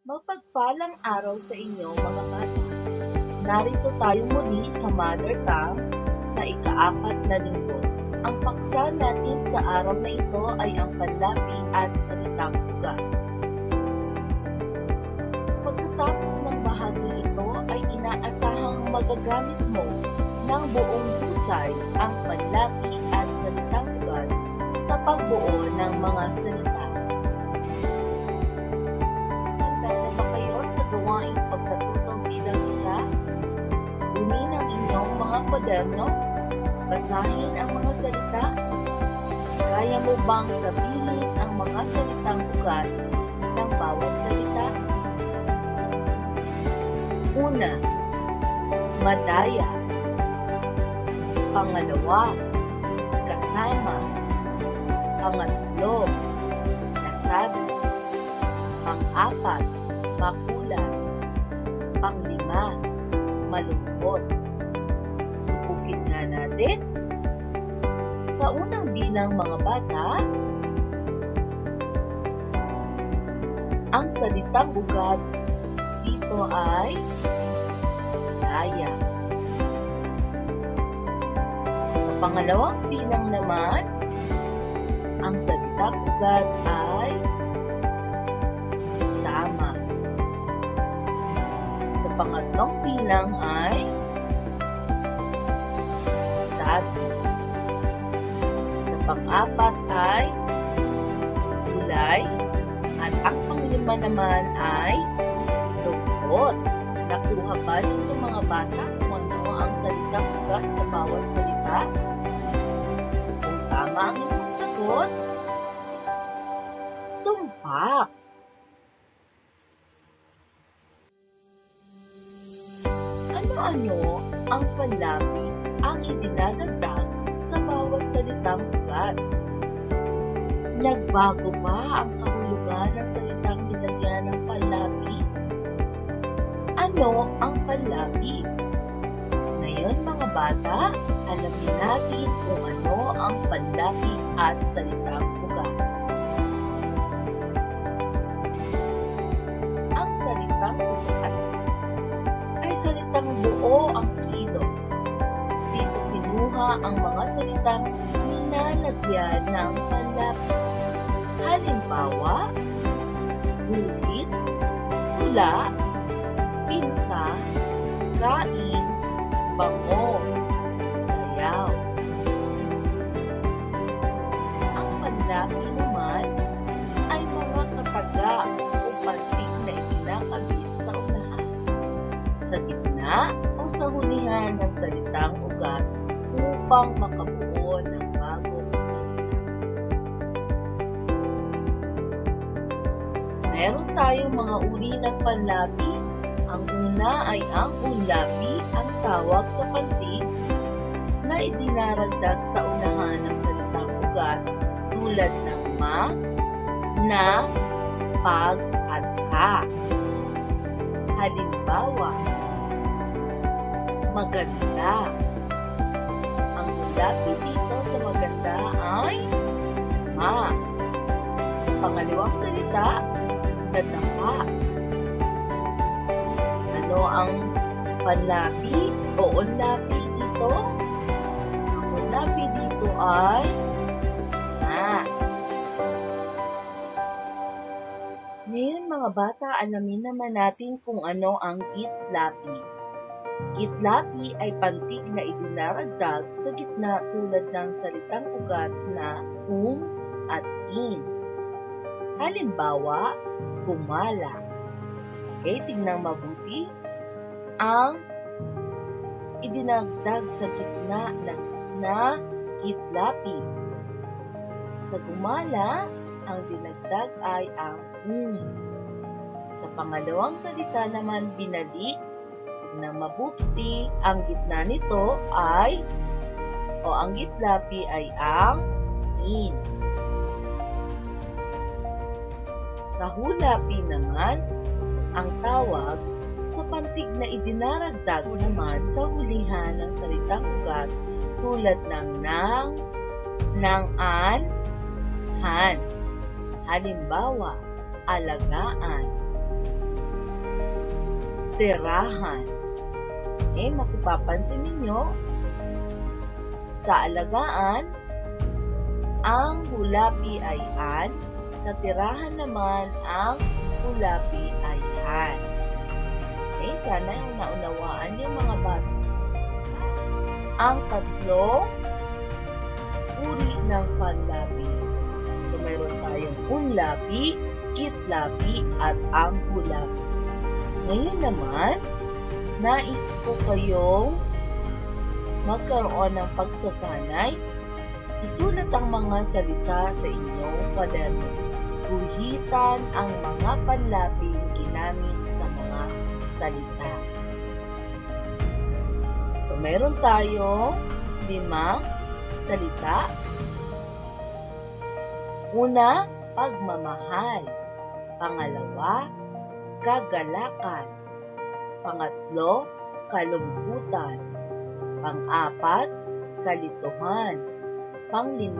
Mapagpalang araw sa inyo mga bata. Narito tayo muli sa Mother Tongue sa ika-4 na linggo. Ang paksa natin sa araw na ito ay ang panlapi at salitang ugat. Pagkatapos ng bahagi ito ay inaasahang magagamit mo ng buong husay ang panlapi at salitang ugat sa pagbuo ng mga salita. Gawaing pagkatuto bilang isa, kunin ang inyong mga kwaderno, basahin ang mga salita. Kaya mo bang sabihin ang mga salitang ugat ng bawat salita? Una, madaya. Pangalawa, kasama. Pangatlo, nasabi. Pang-apat, makulat. Pang-5, malungkot. Subukin nga natin. Sa unang bilang mga bata, ang salitang ugat dito ay daya. Sa pangalawang bilang naman, ang salitang ugat ay sama. Pangatlong bilang ay sabi. Sa pang-apat ay gulay. At ang pang-5 naman ay lungkot. Nakuha ba ninyo mga bata kung ano ang salitang ugat sa bawat salita? Kung tama ang inyong sagot, tumpak. Ano ang panlapi ang idinadagdag sa bawat salitang ugat? Nagbago ba ang kahulugan ng salitang nilagyan ng panlapi? Ano ang panlapi? Ngayon mga bata, alamin natin kung ano ang panlapi at salitang ugat. Ang salitang ugat salitang buo ang kilos. Dito kinuha ang mga salitang nilalagyan ng panlapi. Halimbawa, guhit, tula, pinta, kain, bango, sayaw. Ang panlapi naman ay mga kataga o pantig na ikinakabit sa unahan, sa gitna o sa hulihan ng salitang ugat upang makabuo ng bagong salita. Meron tayong mga uri ng panlapi. Ang una ay ang unlapi, ang tawag sa pantig na idinaragdag sa unahan ng salitang ugat tulad ng ma, na, pag, at ka. Halimbawa, maganda. Ang unlapi dito sa maganda ay ma. Sa pangalawang salita, nadapa. Ano ang panlapi o unlapi dito? Ang unlapi dito ay na. Ngayon mga bata, alamin naman natin kung ano ang gitlapi. Gitlapi ay pantig na idinaragdag sa gitna tulad ng salitang ugat na at in. Halimbawa, gumala. Okay, tingnan mabuti. Ang idinagdag sa gitna na gitlapi. Sa gumala, ang dinagdag ay ang Sa pangalawang salita naman, binalik. Tignan mabuti, ang gitna nito ay ang gitlapi ay ang in. Sa hulapi naman, ang tawag sa pantig na idinaragdag naman sa hulihan ng salitang ugat tulad ng nang, an, han. Halimbawa, alagaan. tirahan. Makipapansin ninyo, sa alagaan, ang hulapi ay an, sa tirahan naman ang hulapi ay han. Sana yung naunawaan yung mga bata. Ang tatlong uri ng panlapi. So, mayroon tayong unlapi, kitlapi, at ang hulapi. Ngayon naman, nais ko kayong magkaroon ng pagsasanay. Isulat ang mga salita sa inyong kwaderno. Guhitan ang mga panlaping ginamit sa mga salita. So, meron tayong 5 salita. Una, pagmamahal. Pangalawa, kagalakan. Pangatlo, kalungkutan. Pang-apat, kalituhan. Pang-5,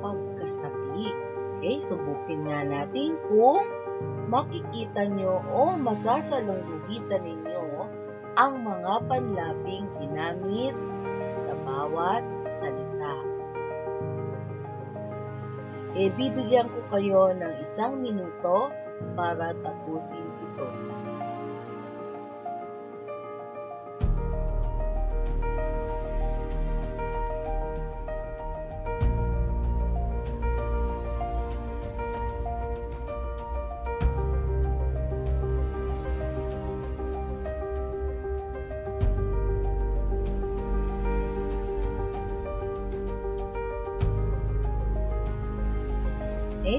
pagkasabi. Subukin nga natin kung makikita nyo o masasalungguhitan ninyo ang mga panlaping ginamit sa bawat salita. Bibigyan ko kayo ng 1 minuto para tapusin ito.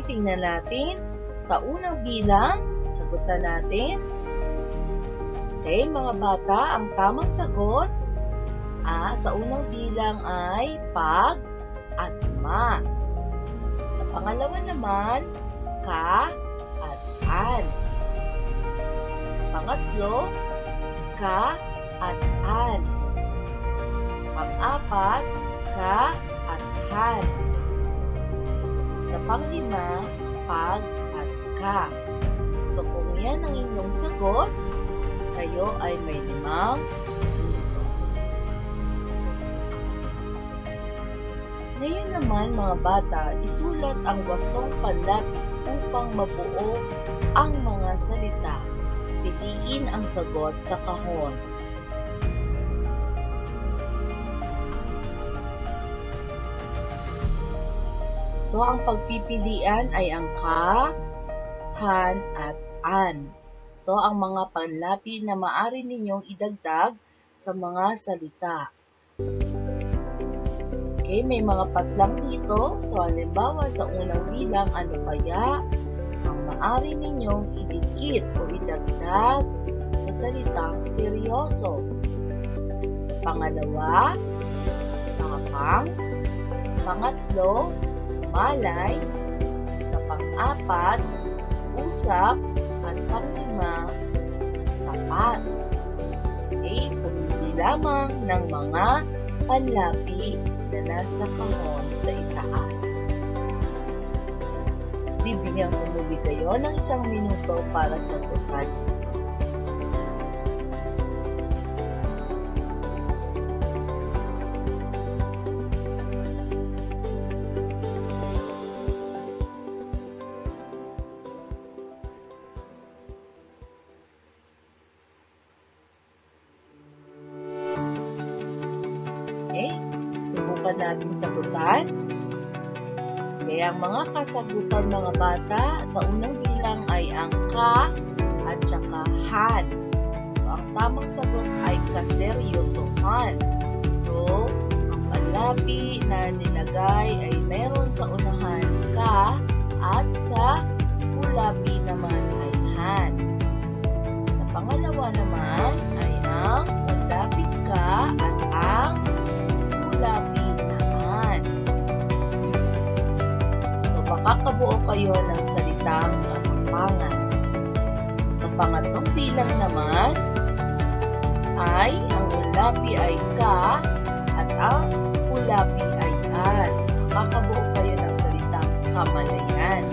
Tingnan natin. Sa unang bilang, sagutan natin. Mga bata, ang tamang sagot sa unang bilang ay pag at ma. Sa pangalawa naman, ka at an. Pangatlo, ka at an. Pang-apat, ka at han. Sa pang-5, pag at ka. So, kung yan ang inyong sagot, kayo ay may 5 minutos. Ngayon naman, mga bata, isulat ang wastong panlapi upang mabuo ang mga salita. Piliin ang sagot sa kahon. So, ang pagpipilian ay ang ka, han, at an. Ito ang mga panlapi na maaari ninyong idagdag sa mga salita. May mga patlang dito. So, halimbawa, sa unang bilang, ano kaya ang maaari ninyong idikit o idagdag sa salitang seryoso? Sa pangalawa, tapang. Pangatlo, malay. Sa pang-apat, usap. At pang-5, tapat. Pumili lamang ng mga panlapi na nasa kahon sa itaas. Bibigyan ko muli kayo ng 1 minuto para sagutan. Subukan natin sagutan. Kaya ang mga kasagutan mga bata sa unang bilang ay ang ka at saka han. So, ang tamang sagot ay kaseryosohan. So, ang panlapi na nilagay ay meron sa unahan ka at sa hulapi naman ay han. Sa pangalawa naman ay ang panlapi ka at ang hulapi naman. So, makakabuo kayo ng salitang Kapampangan. Sa pangatlong bilang naman, ay ang hulapi ay ka at ang hulapi ay an. Makakabuo kayo ng salitang Kamalayan.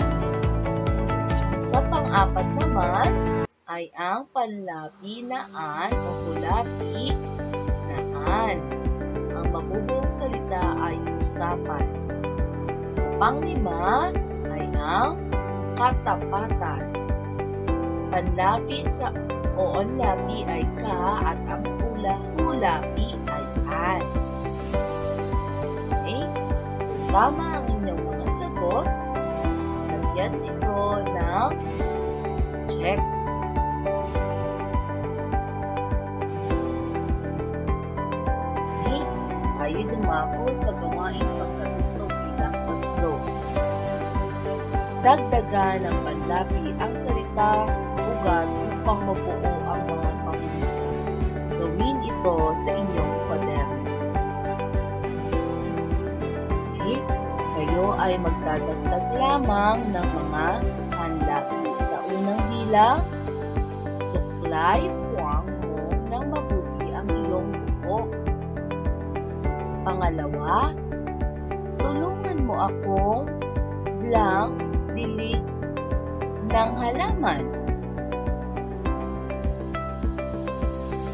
Sa pang-apat naman, ay ang panlapi na an o hulapi na an. Ang mabubuong salita ay usapan. Sa panglima ay ang katapatan. Panlapi sa oonlapi ay ka at ang hulapi ay an. Okay? Kung tama ang inyong mga sagot, lagyan ito ng check. Okay? Tayo dumako sa gawain pagkatuto bilang 3. Dagdagan ng panlapi ang salitang ugat upang mabuo ang mga pangungusap. Gawin ito sa inyong kwaderno. Okay? Kayo ay magdadagdag lamang ng mga panlapi. Sa unang bilang, suklay puwang mo ng mabuti ang iyong buhok. Pangalawa, tulungan mo akong blank dilig ng halaman.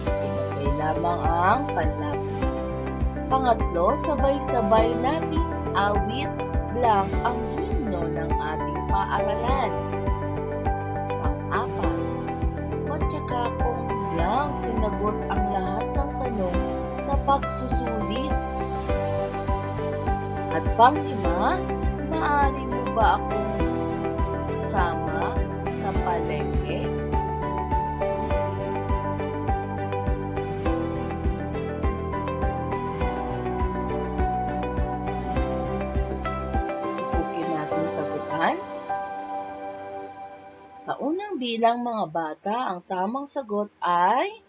Ilagay lamang ang panlapi. Pangatlo, sabay-sabay nating awit blank ang himno ng ating paaralan. Pang-apat, matyaga kong blank sinagot ang lahat ng tanong sa pagsusulit. At pang-lima, maaari mo ba akong sama sa palengke? Subukin natin sagutan. Sa unang bilang mga bata, ang tamang sagot ay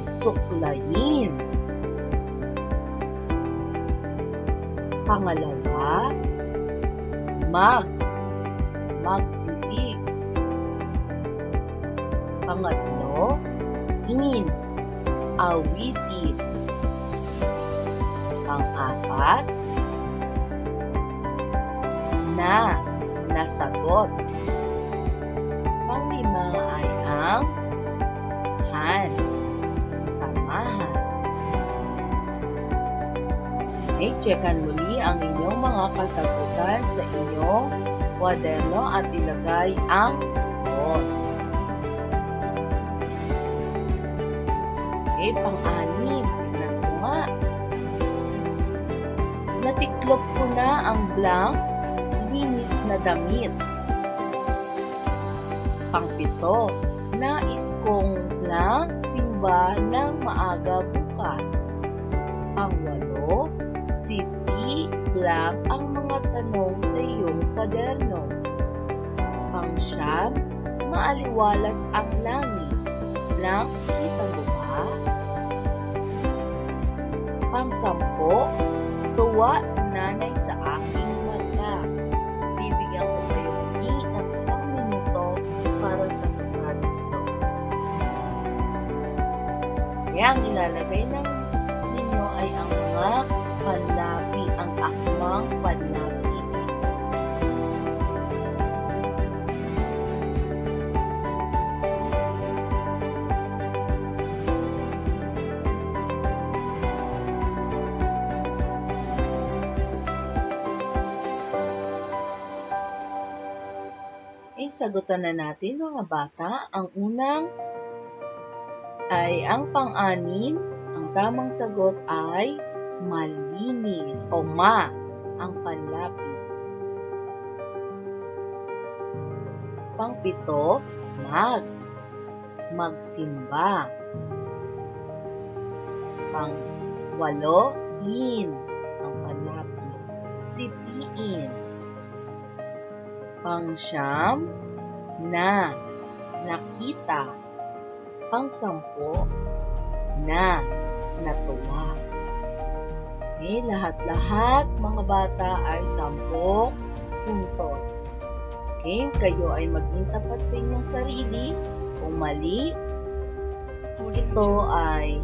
suklayin. Pangalawa, magdilig. Pangatlo, awitin. Pang-apat, nasagot. Pang-lima ay ang samahan. Okay, checkan muli ang inyong mga kasagutan sa inyong kwaderno at ilagay ang score. Okay, pang-anim. Tingnan ko nga. Natiklop ko na ang blank, linis na damit. Pang-pito. Nais kong blank, simba ng maaga bukas. Pang-walo. Sipi blank ang mga tanong sa iyong kwaderno. Pang-siyam, maaliwalas ang langit. Blank, kita mo ba? Pang-sampo, tuwa si nanay sa aking mata. Bibigyan ko kayo ni ng 1 minuto para sa tuwa dito. Kaya ang ilalagay ng ninyo ay ang mga panlapi, ang akmang panlapi. Sagutan na natin mga bata. Ang unang ay ang pang-anim. Ang tamang sagot ay malinis o ang panlapi. Pang-pito, magsimba. Pang-walo, ang panlapi. Sipiin. Pang-siyam, nakita. Pang-sampo, natuwa. Okay, lahat-lahat mga bata ay 10 puntos. Okay, kayo ay maging tapat sa inyong sarili. Kung mali, ito ay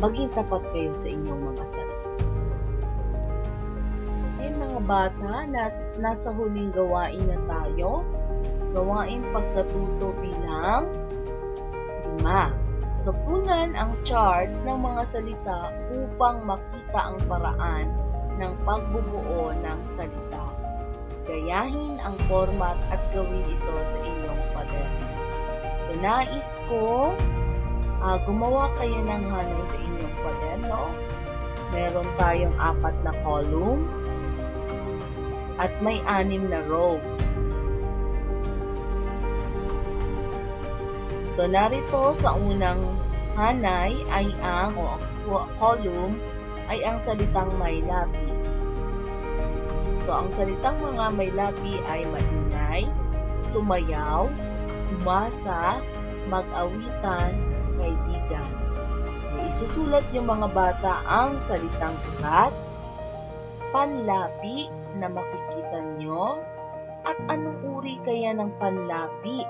maging tapat kayo sa inyong mga sarili. Okay, mga bata, nasa huling gawain na tayo. gawain pagkatuto bilang 5. So, punan ang chart ng mga salita upang makita ang paraan ng pagbubuo ng salita. Gayahin ang format at gawin ito sa inyong kwaderno. So, nais kong gumawa kayo ng hanay sa inyong kwaderno. Meron tayong 4 na column at may 6 na rows. So, narito sa unang hanay ay column ay ang salitang may labi. So, ang salitang mga may labi ay maingay, sumayaw, umasa, mag-awitan, kaibigan. Isusulat yung mga bata ang salitang ugat, panlapi na makikita nyo, at anong uri kaya ng panlapi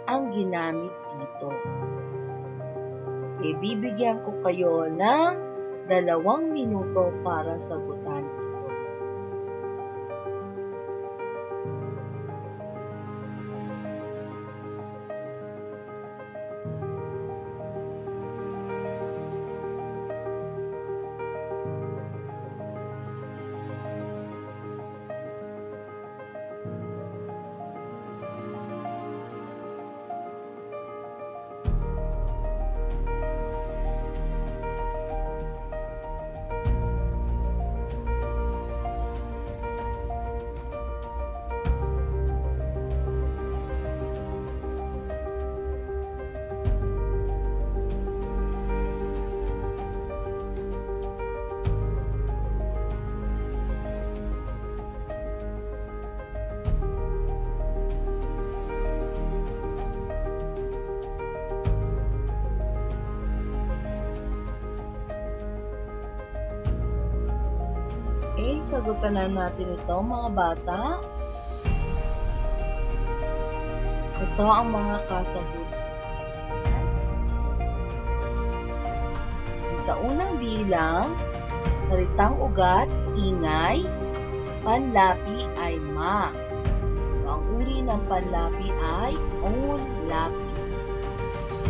ang ginamit dito. Bibigyan ko kayo ng 2 minuto para sagutan ito. Okay, sagutan na natin ito mga bata. Ito ang mga kasagutan. Sa unang bilang, salitang ugat, ingay, panlapi ay ma. So, ang uri ng panlapi ay unlapi.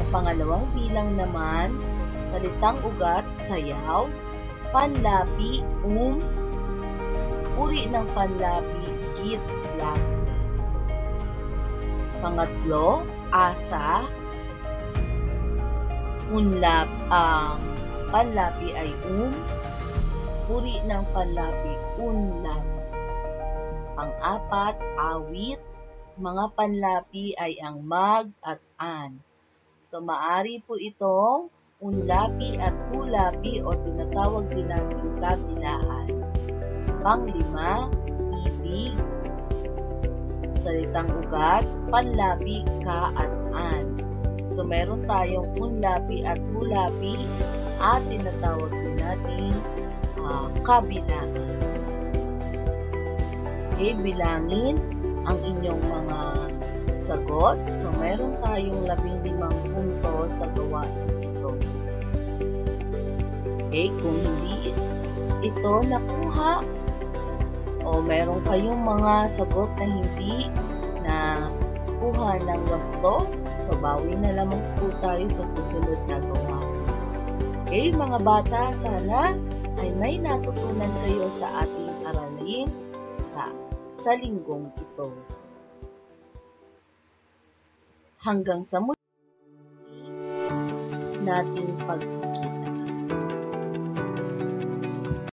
Sa pangalawang bilang naman, salitang ugat, sayaw, panlapi, uri ng panlapi, gitlapi. Pangatlo, asa, panlapi ay uri ng panlapi, unlapi. Pang-apat, awit, mga panlapi ay ang mag at an. So, maari po itong unlapi at hulapi o tinatawag din natin kabilaan. Pang-5, ibig, salitang ugat, panlapi, ka at an. So, meron tayong unlapi at hulapi at tinatawag din natin kabilaan. Okay, bilangin ang inyong mga sagot. So, meron tayong 15 punto sa gawain ito. Okay, kung hindi ito nakuha o meron kayong mga sagot na hindi na kuha ng wasto, so bawi na lamang po tayo sa susunod na gawain. Okay, mga bata, sana ay may natutunan kayo sa ating aralin sa linggong ito. Hanggang sa muli nating pag